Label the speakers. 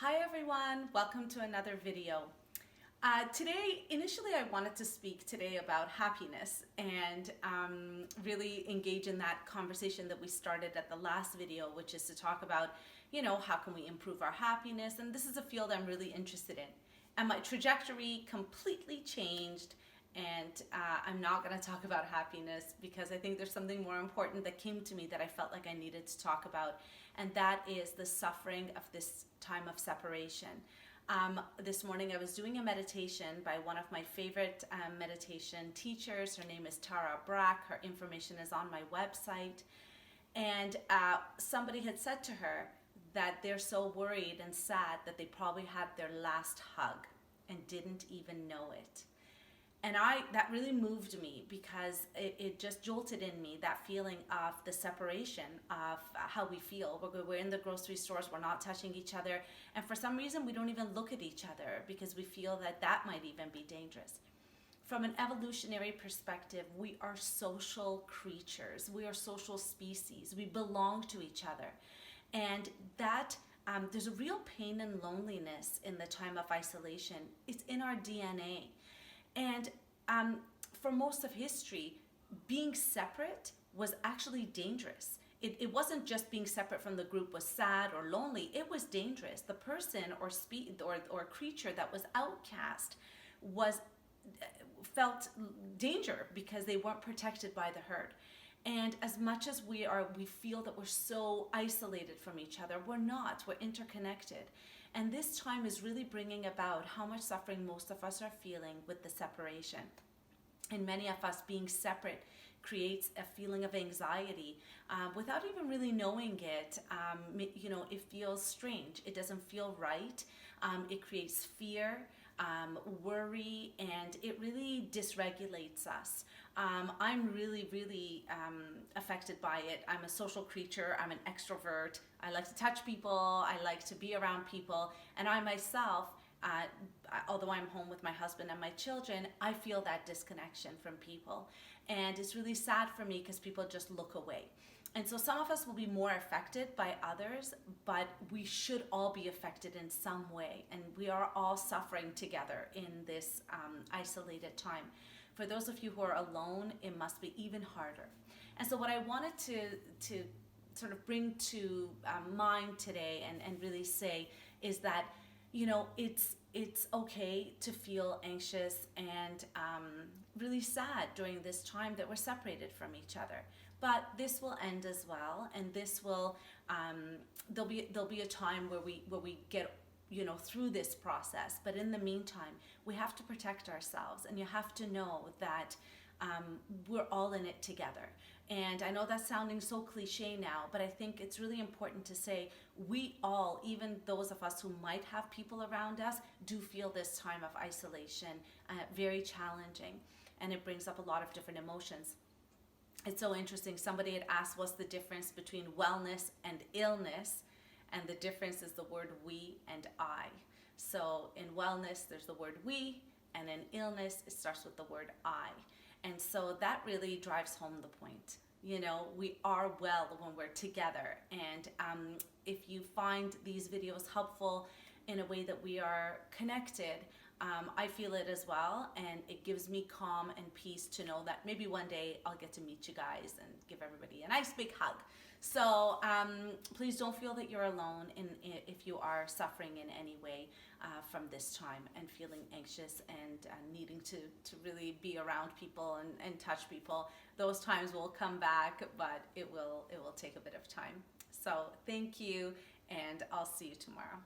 Speaker 1: Hi everyone, welcome to another video. Today, initially I wanted to speak today about happiness and really engage in that conversation that we started at the last video, which is to talk about, how can we improve our happiness? And this is a field I'm really interested in. And my trajectory completely changed, and I'm not going to talk about happiness because I think there's something more important that came to me that I felt like I needed to talk about, and that is the suffering of this time of separation. This morning I was doing a meditation by one of my favorite meditation teachers. Her name is Tara Brach. Her information is on my website. And somebody had said to her that they're so worried and sad that they probably had their last hug and didn't even know it. And that really moved me because it just jolted in me that feeling of the separation of how we feel. We're in the grocery stores, we're not touching each other, and for some reason we don't even look at each other because we feel that might even be dangerous. From an evolutionary perspective, we are social creatures. We are social species. We belong to each other. And that there's a real pain and loneliness in the time of isolation. It's in our DNA. And for most of history, being separate was actually dangerous. It wasn't just being separate from the group was sad or lonely. It was dangerous. The person or creature that was outcast felt danger because they weren't protected by the herd. And as much as we feel that we're so isolated from each other, we're not. We're interconnected. And this time is really bringing about how much suffering most of us are feeling with the separation. And many of us being separate creates a feeling of anxiety without even really knowing it. It feels strange. It doesn't feel right. It creates fear, worry, and it really dysregulates us. I'm really, really affected by it. I'm a social creature. I'm an extrovert. I like to touch people. I like to be around people. And I myself, although I'm home with my husband and my children, I feel that disconnection from people. And it's really sad for me because people just look away. And so some of us will be more affected by others, but we should all be affected in some way. And we are all suffering together in this isolated time. For those of you who are alone, it must be even harder. And so what I wanted to sort of bring to mind today and really say is that, it's okay to feel anxious and really sad during this time that we're separated from each other. But this will end as well, and this will there'll be a time where we get through this process. But in the meantime, we have to protect ourselves, and you have to know that we're all in it together. And I know that's sounding so cliche now, but I think it's really important to say we all, even those of us who might have people around us, do feel this time of isolation very challenging, and it brings up a lot of different emotions. It's so interesting. Somebody had asked what's the difference between wellness and illness, and the difference is the word we and I. So in wellness, there's the word we, and in illness, it starts with the word I. And so that really drives home the point. We are well when we're together. And if you find these videos helpful in a way that we are connected, I feel it as well, and it gives me calm and peace to know that maybe one day I'll get to meet you guys and give everybody a nice big hug. So please don't feel that you're alone if you are suffering in any way from this time and feeling anxious and needing to really be around people and touch people. Those times will come back, but it will take a bit of time. So thank you, and I'll see you tomorrow.